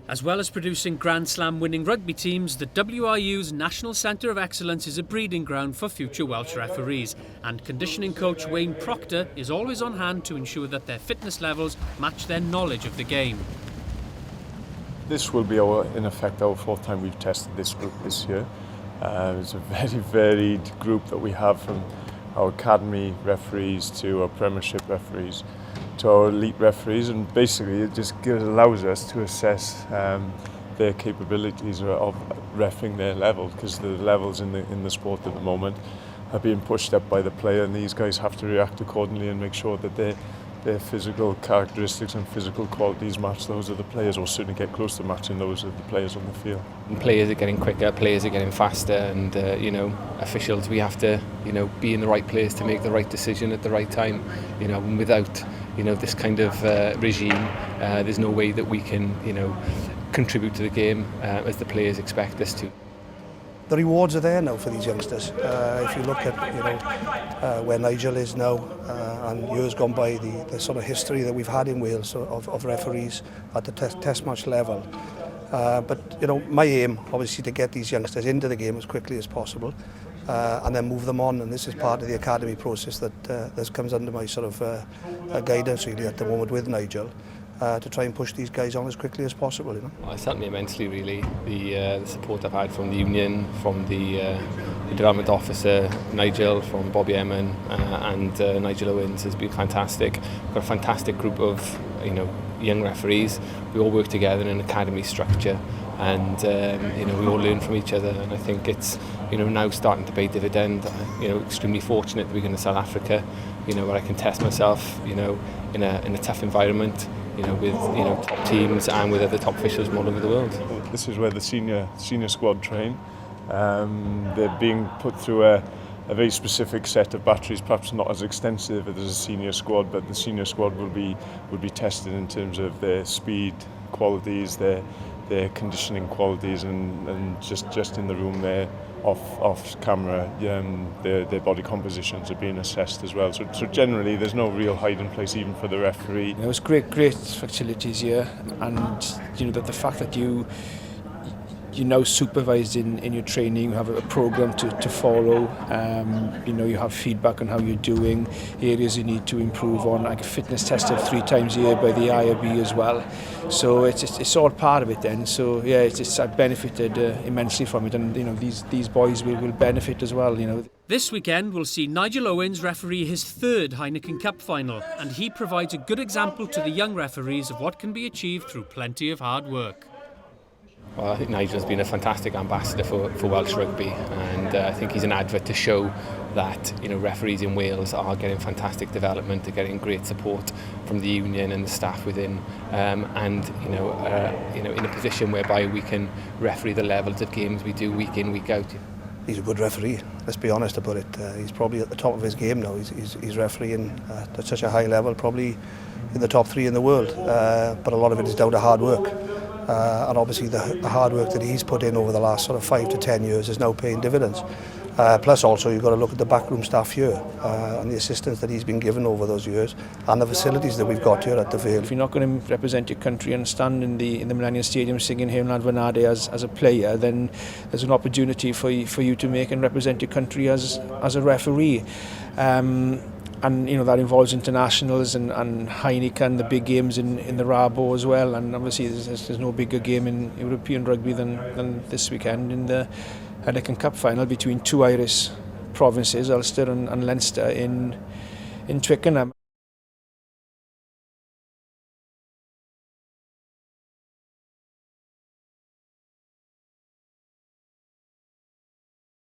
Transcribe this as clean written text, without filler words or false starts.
As well as producing Grand Slam winning rugby teams, the WRU's National Centre of Excellence is a breeding ground for future Welsh referees, and conditioning coach Wayne Proctor is always on hand to ensure that their fitness levels match their knowledge of the game. This will be in effect our fourth time we've tested this group this year. It's a very varied group that we have, from our academy referees to our Premiership referees to our elite referees, and basically it just allows us to assess their capabilities of reffing their level, because the levels in the sport at the moment are being pushed up by the player, and these guys have to react accordingly and make sure that their physical characteristics and physical qualities match those of the players, or certainly get close to matching those of the players on the field. And players are getting quicker, players are getting faster, and officials, we have to be in the right place to make the right decision at the right time. And without this kind of regime, there's no way that we can contribute to the game as the players expect us to. The rewards are there now for these youngsters. If you look at where Nigel is now, and years gone by, the sort of history that we've had in Wales of referees at the test match level. But my aim, obviously, to get these youngsters into the game as quickly as possible, and then move them on. And this is part of the academy process that comes under my sort of guidance really at the moment with Nigel. To try and push these guys on as quickly as possible. Well, it's helped me immensely, really. The support I've had from the union, from the development officer Nigel, from Bobby Eman, and Nigel Owens has been fantastic. We've got a fantastic group of young referees. We all work together in an academy structure, and we all learn from each other. And I think it's now starting to pay dividend. Extremely fortunate to be going to South Africa, where I can test myself, in a tough environment. With top teams and with other top officials from all over the world. This is where the senior squad train. They're being put through a very specific set of batteries, perhaps not as extensive as a senior squad, but the senior squad will be tested in terms of their speed qualities, their conditioning qualities, and just in the room there, off camera, their body compositions are being assessed as well. So generally, there's no real hiding place even for the referee. It was great facilities here, and the fact that you now supervised in your training, you have a program to follow. You have feedback on how you're doing, areas you need to improve on, like fitness tested 3 times a year by the IRB as well. So it's all part of it then. So yeah, I've benefited immensely from it, and these boys will benefit as well. This weekend we'll see Nigel Owens referee his 3rd Heineken Cup final, and he provides a good example to the young referees of what can be achieved through plenty of hard work. Well, I think Nigel's been a fantastic ambassador for Welsh rugby, and I think he's an advert to show that referees in Wales are getting fantastic development, they're getting great support from the union and the staff within, and in a position whereby we can referee the levels of games we do week in, week out. He's a good referee, let's be honest about it. He's probably at the top of his game now. He's refereeing at such a high level, probably in the top 3 in the world, but a lot of it is down to hard work. And obviously the hard work that he's put in over the last sort of 5 to 10 years is now paying dividends. Plus also you've got to look at the backroom staff here and the assistance that he's been given over those years, and the facilities that we've got here at the Vale. If you're not going to represent your country and stand in the Millennium Stadium singing Hail Lad Vanade as a player, then there's an opportunity for you to make and represent your country as a referee. And that involves internationals and Heineken, the big games in the Rabo as well. And obviously there's no bigger game in European rugby than this weekend in the Heineken Cup final between 2 Irish provinces, Ulster and Leinster in Twickenham.